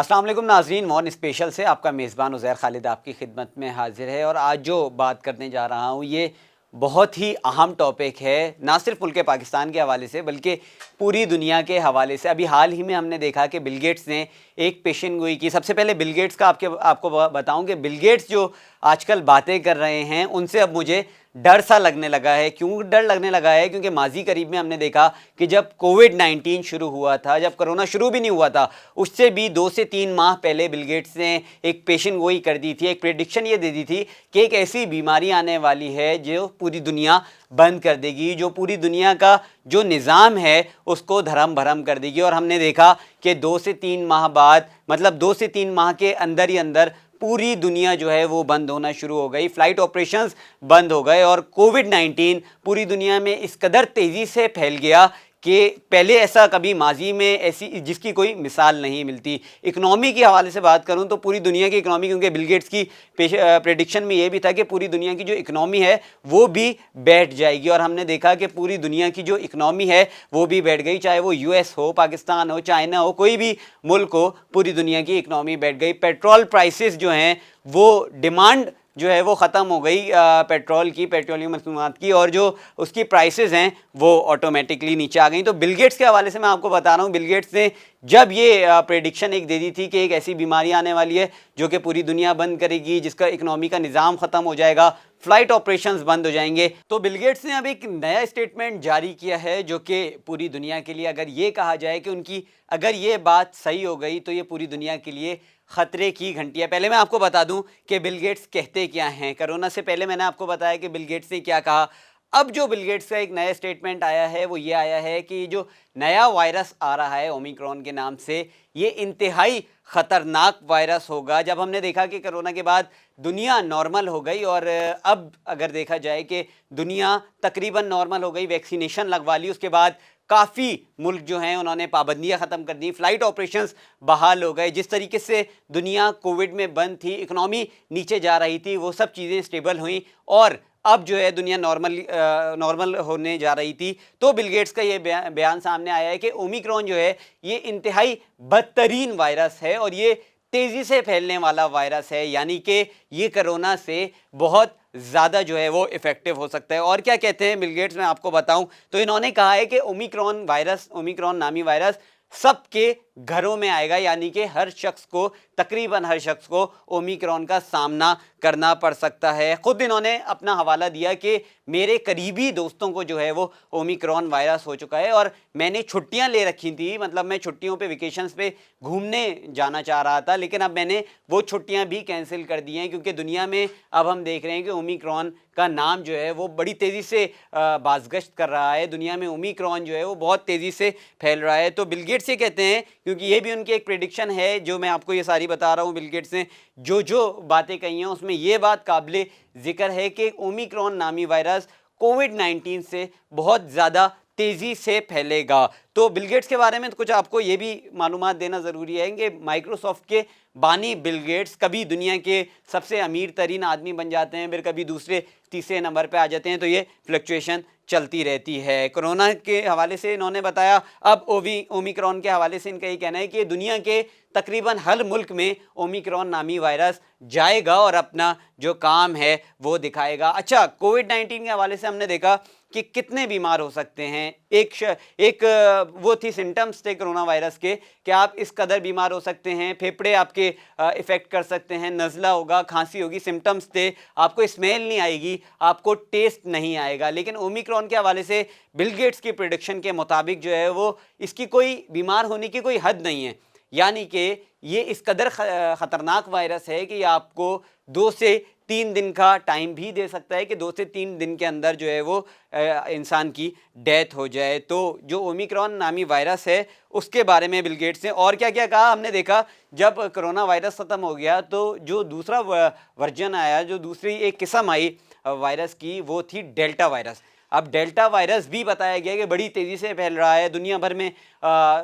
अस्सलाम वालेकुम नाज़रीन, मॉर्न स्पेशल से आपका मेज़बान उज़ैर खालिद आपकी खिदमत में हाजिर है। और आज जो बात करने जा रहा हूँ ये बहुत ही अहम टॉपिक है, ना सिर्फ मुल्क पाकिस्तान के हवाले से बल्कि पूरी दुनिया के हवाले से। अभी हाल ही में हमने देखा कि बिल गेट्स ने एक पेशन गोई की। सबसे पहले बिल गेट्स का आपको बताऊं कि बिल गेट्स जो आजकल बातें कर रहे हैं उनसे अब मुझे डर सा लगने लगा है। क्यों डर लगने लगा है? क्योंकि माजी करीब में हमने देखा कि जब कोविड-19 शुरू हुआ था, जब कोरोना शुरू भी नहीं हुआ था, उससे भी 2 से 3 माह पहले बिल गेट्स ने एक पेशन गोई कर दी थी, एक प्रेडिक्शन ये दे दी थी कि एक ऐसी बीमारी आने वाली है जो पूरी दुनिया बंद कर देगी, जो पूरी दुनिया का जो निज़ाम है उसको धर्म भरम कर देगी। और हमने देखा कि 2 से 3 माह बाद, मतलब 2 से 3 माह के अंदर ही अंदर पूरी दुनिया जो है वो बंद होना शुरू हो गई, फ्लाइट ऑपरेशंस बंद हो गए और कोविड-19 पूरी दुनिया में इस कदर तेज़ी से फैल गया कि पहले ऐसा कभी माजी में ऐसी जिसकी कोई मिसाल नहीं मिलती। इकनॉमी के हवाले से बात करूं तो पूरी दुनिया की इकनॉमी, क्योंकि बिल गेट्स की प्रेडिक्शन में ये भी था कि पूरी दुनिया की जो इकनॉमी है वो भी बैठ जाएगी। और हमने देखा कि पूरी दुनिया की जो इकनॉमी है वो भी बैठ गई, चाहे वो यूएस हो, पाकिस्तान हो, चाइना हो, कोई भी मुल्क हो, पूरी दुनिया की इकनॉमी बैठ गई। पेट्रोल प्राइसेस जो हैं वो डिमांड जो है वो ख़त्म हो गई पेट्रोल की, पेट्रोलियम मसनूआत की, और जो उसकी प्राइसेस हैं वो ऑटोमेटिकली नीचे आ गई। तो बिल गेट्स के हवाले से मैं आपको बता रहा हूँ, बिल गेट्स ने जब ये प्रेडिक्शन एक दे दी थी कि एक ऐसी बीमारी आने वाली है जो कि पूरी दुनिया बंद करेगी, जिसका इकनॉमी का निज़ाम ख़त्म हो जाएगा, फ्लाइट ऑपरेशंस बंद हो जाएंगे, तो बिल गेट्स ने अब एक नया स्टेटमेंट जारी किया है जो कि पूरी दुनिया के लिए, अगर ये कहा जाए कि उनकी अगर ये बात सही हो गई तो ये पूरी दुनिया के लिए खतरे की घंटियां। पहले मैं आपको बता दूं कि बिल गेट्स कहते क्या हैं। कोरोना से पहले मैंने आपको बताया कि बिल गेट्स ने क्या कहा। अब जो बिल गेट्स का एक नया स्टेटमेंट आया है वो ये आया है कि जो नया वायरस आ रहा है ओमिक्रॉन के नाम से, ये इंतहाई ख़तरनाक वायरस होगा। जब हमने देखा कि कोरोना के बाद दुनिया नॉर्मल हो गई और अब अगर देखा जाए कि दुनिया तकरीबन नॉर्मल हो गई, वैक्सीनेशन लगवा ली, उसके बाद काफ़ी मुल्क जो हैं उन्होंने पाबंदियां ख़त्म कर दी, फ्लाइट ऑपरेशंस बहाल हो गए, जिस तरीके से दुनिया कोविड में बंद थी, इकनॉमी नीचे जा रही थी, वो सब चीज़ें स्टेबल हुई और अब जो है दुनिया नॉर्मल होने जा रही थी। तो बिल गेट्स का ये बयान सामने आया है कि ओमिक्रॉन जो है ये इंतहाई बदतरीन वायरस है और ये तेज़ी से फैलने वाला वायरस है, यानी कि ये कोरोना से बहुत ज़्यादा जो है वो इफ़ेक्टिव हो सकता है। और क्या कहते हैं बिल गेट्स, मैं आपको बताऊं तो इन्होंने कहा है कि ओमिक्रॉन नामी वायरस सबके घरों में आएगा, यानी कि हर शख्स को, तकरीबन हर शख्स को ओमिक्रॉन का सामना करना पड़ सकता है। खुद इन्होंने अपना हवाला दिया कि मेरे करीबी दोस्तों को जो है वो ओमिक्रॉन वायरस हो चुका है और मैंने छुट्टियां ले रखी थी, मतलब मैं छुट्टियों पे, वेकेशंस पे घूमने जाना चाह रहा था, लेकिन अब मैंने वो छुट्टियां भी कैंसिल कर दी हैं क्योंकि दुनिया में अब हम देख रहे हैं कि ओमिक्रॉन का नाम जो है वो बड़ी तेज़ी से बाज़गश्त कर रहा है। दुनिया में ओमिक्रॉन जो है वो बहुत तेज़ी से फैल रहा है। तो बिल गेट्स ये कहते हैं, क्योंकि ये भी उनकी एक प्रेडिक्शन है जो मैं आपको ये सारी बता रहा हूँ, बिल गेट्स ने जो बातें कही हैं उसमें ये बात काबिले ज़िक्र है कि ओमिक्रॉन नामी वायरस कोविड-19 से बहुत ज़्यादा तेज़ी से फैलेगा। तो बिल गेट्स के बारे में तो कुछ आपको ये भी मालूमात देना ज़रूरी है कि माइक्रोसॉफ्ट के बानी बिल गेट्स कभी दुनिया के सबसे अमीर तरीन आदमी बन जाते हैं, फिर कभी दूसरे तीसरे नंबर पे आ जाते हैं, तो ये फ्लक्चुएशन चलती रहती है। कोरोना के हवाले से इन्होंने बताया, अब ओमिक्रॉन के हवाले से इनका ये कहना है कि दुनिया के तकरीबन हर मुल्क में ओमिक्रॉन नामी वायरस जाएगा और अपना जो काम है वो दिखाएगा। अच्छा, कोविड-19 के हवाले से हमने देखा कि कितने बीमार हो सकते हैं। एक वो थी सिम्टम्स थे कोरोना वायरस के कि आप इस कदर बीमार हो सकते हैं, फेफड़े आपके इफ़ेक्ट कर सकते हैं, नज़ला होगा, खांसी होगी, सिम्टम्स थे, आपको स्मेल नहीं आएगी, आपको टेस्ट नहीं आएगा। लेकिन ओमिक्रॉन के हवाले से बिल गेट्स की प्रेडिक्शन के मुताबिक जो है वो इसकी कोई बीमार होने की कोई हद नहीं है, यानी कि ये इस कदर ख़तरनाक वायरस है कि आपको 2 से 3 दिन का टाइम भी दे सकता है कि 2 से 3 दिन के अंदर जो है वो इंसान की डेथ हो जाए। तो जो ओमिक्रॉन नामी वायरस है उसके बारे में बिल गेट्स ने और क्या क्या कहा, हमने देखा जब कोरोना वायरस ख़त्म हो गया तो जो दूसरा वर्जन आया, जो दूसरी एक किस्म आई वायरस की, वो थी डेल्टा वायरस। अब डेल्टा वायरस भी बताया गया कि बड़ी तेज़ी से फैल रहा है दुनिया भर में।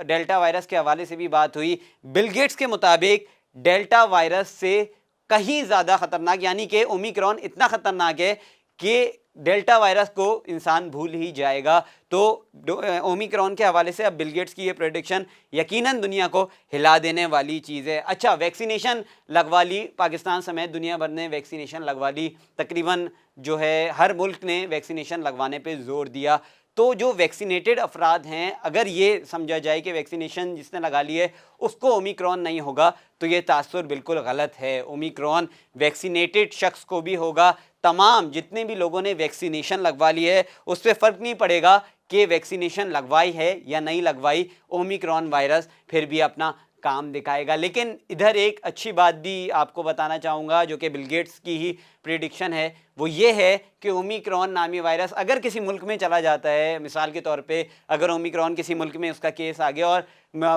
डेल्टा वायरस के हवाले से भी बात हुई। बिल गेट्स के मुताबिक डेल्टा वायरस से कहीं ज़्यादा ख़तरनाक, यानी कि ओमिक्रॉन इतना ख़तरनाक है कि डेल्टा वायरस को इंसान भूल ही जाएगा। तो ओमिक्रॉन के हवाले से अब बिल गेट्स की ये प्रेडिक्शन यकीनन दुनिया को हिला देने वाली चीज़ है। अच्छा, वैक्सीनेशन लगवा ली, पाकिस्तान समेत दुनिया भर ने वैक्सीनेशन लगवा ली, तकरीबन जो है हर मुल्क ने वैक्सीनेशन लगवाने पे जोर दिया। तो जो वैक्सीनेटेड अफराद हैं, अगर ये समझा जाए कि वैक्सीनेशन जिसने लगा ली है उसको ओमिक्रॉन नहीं होगा, तो ये तासुर बिल्कुल गलत है। ओमिक्रॉन वैक्सीनेटेड शख्स को भी होगा। तमाम जितने भी लोगों ने वैक्सीनेशन लगवा ली है उससे फ़र्क नहीं पड़ेगा कि वैक्सीनेशन लगवाई है या नहीं लगवाई, ओमिक्रॉन वायरस फिर भी अपना काम दिखाएगा। लेकिन इधर एक अच्छी बात भी आपको बताना चाहूँगा जो कि बिल गेट्स की ही प्रेडिक्शन है, वो ये है कि ओमिक्रॉन नामी वायरस अगर किसी मुल्क में चला जाता है, मिसाल के तौर पे अगर ओमिक्रॉन किसी मुल्क में उसका केस आ गया और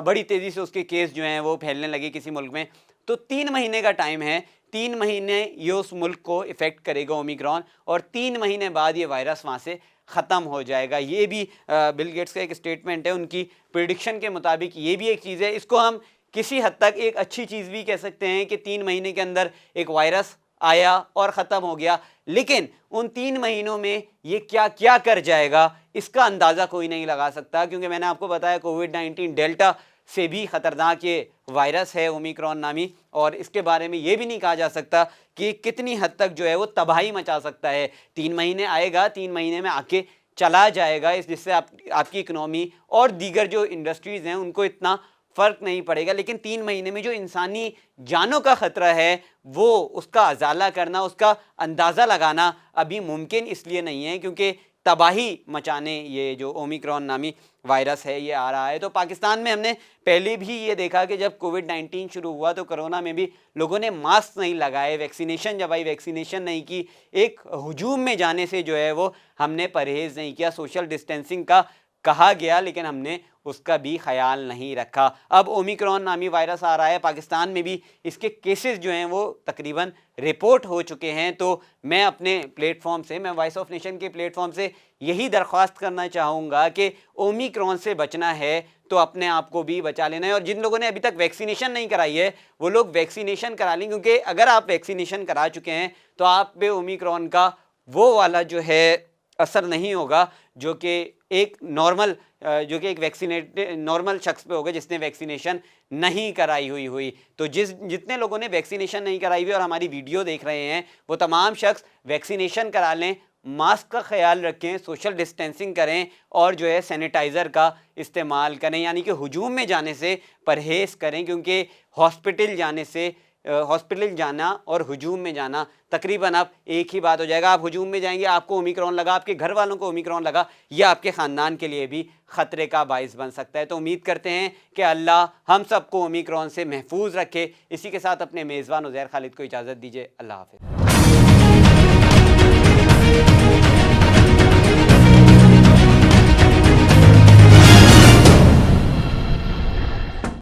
बड़ी तेज़ी से उसके केस जो हैं वो फैलने लगे किसी मुल्क में, तो 3 महीने का टाइम है। 3 महीने ये उस मुल्क को इफ़ेक्ट करेगा ओमिक्रॉन, और 3 महीने बाद ये वायरस वहाँ से ख़त्म हो जाएगा। ये भी बिल गेट्स का एक स्टेटमेंट है, उनकी प्रेडिक्शन के मुताबिक ये भी एक चीज़ है। इसको हम किसी हद तक एक अच्छी चीज़ भी कह सकते हैं कि 3 महीने के अंदर एक वायरस आया और ख़त्म हो गया, लेकिन उन 3 महीनों में ये क्या क्या कर जाएगा इसका अंदाज़ा कोई नहीं लगा सकता, क्योंकि मैंने आपको बताया कोविड-19 डेल्टा से भी ख़तरनाक ये वायरस है ओमिक्रॉन नामी, और इसके बारे में ये भी नहीं कहा जा सकता कि कितनी हद तक जो है वो तबाही मचा सकता है। 3 महीने आएगा, 3 महीने में आके चला जाएगा, जिससे आपकी इकनॉमी और दीगर जो इंडस्ट्रीज़ हैं उनको इतना फ़र्क नहीं पड़ेगा। लेकिन 3 महीने में जो इंसानी जानों का ख़तरा है वो उसका अज़ाला करना, उसका अंदाज़ा लगाना अभी मुमकिन इसलिए नहीं है क्योंकि तबाही मचाने ये जो ओमिक्रॉन नामी वायरस है ये आ रहा है। तो पाकिस्तान में हमने पहले भी ये देखा कि जब कोविड-19 शुरू हुआ तो कोरोना में भी लोगों ने मास्क नहीं लगाए, वैक्सीनेशन जब आई वैक्सीनेशन नहीं की, एक हुजूम में जाने से जो है वो हमने परहेज़ नहीं किया। सोशल डिस्टेंसिंग का कहा गया लेकिन हमने उसका भी ख्याल नहीं रखा। अब ओमिक्रॉन नामी वायरस आ रहा है, पाकिस्तान में भी इसके केसेस जो हैं वो तकरीबन रिपोर्ट हो चुके हैं। तो मैं अपने प्लेटफॉर्म से, मैं वॉइस ऑफ नेशन के प्लेटफॉर्म से यही दरख्वास्त करना चाहूँगा कि ओमिक्रॉन से बचना है तो अपने आप को भी बचा लेना है, और जिन लोगों ने अभी तक वैक्सीनेशन नहीं कराई है वो लोग वैक्सीनेशन करा लें, क्योंकि अगर आप वैक्सीनेशन करा चुके हैं तो आप पे ओमिक्रॉन का वो वाला जो है असर नहीं होगा जो कि एक नॉर्मल जो कि एक वैक्सीनेटेड नॉर्मल शख्स पे होगा जिसने वैक्सीनेशन नहीं कराई हुई। तो जितने लोगों ने वैक्सीनेशन नहीं कराई हुई और हमारी वीडियो देख रहे हैं वो तमाम शख्स वैक्सीनेशन करा लें, मास्क का ख्याल रखें, सोशल डिस्टेंसिंग करें और जो है सैनिटाइज़र का इस्तेमाल करें, यानी कि हुजूम में जाने से परहेज़ करें, क्योंकि हॉस्पिटल जाना और हुजूम में जाना तकरीबन अब एक ही बात हो जाएगा। आप हुजूम में जाएंगे, आपको ओमिक्रॉन लगा, आपके घर वालों को ओमिक्रॉन लगा, यह आपके ख़ानदान के लिए भी ख़तरे का बाइस बन सकता है। तो उम्मीद करते हैं कि अल्लाह हम सबको ओमिक्रॉन से महफूज रखे। इसी के साथ अपने मेज़बान उज़ैर खालिद को इजाज़त दीजिए। अल्लाह हाफ़िज़।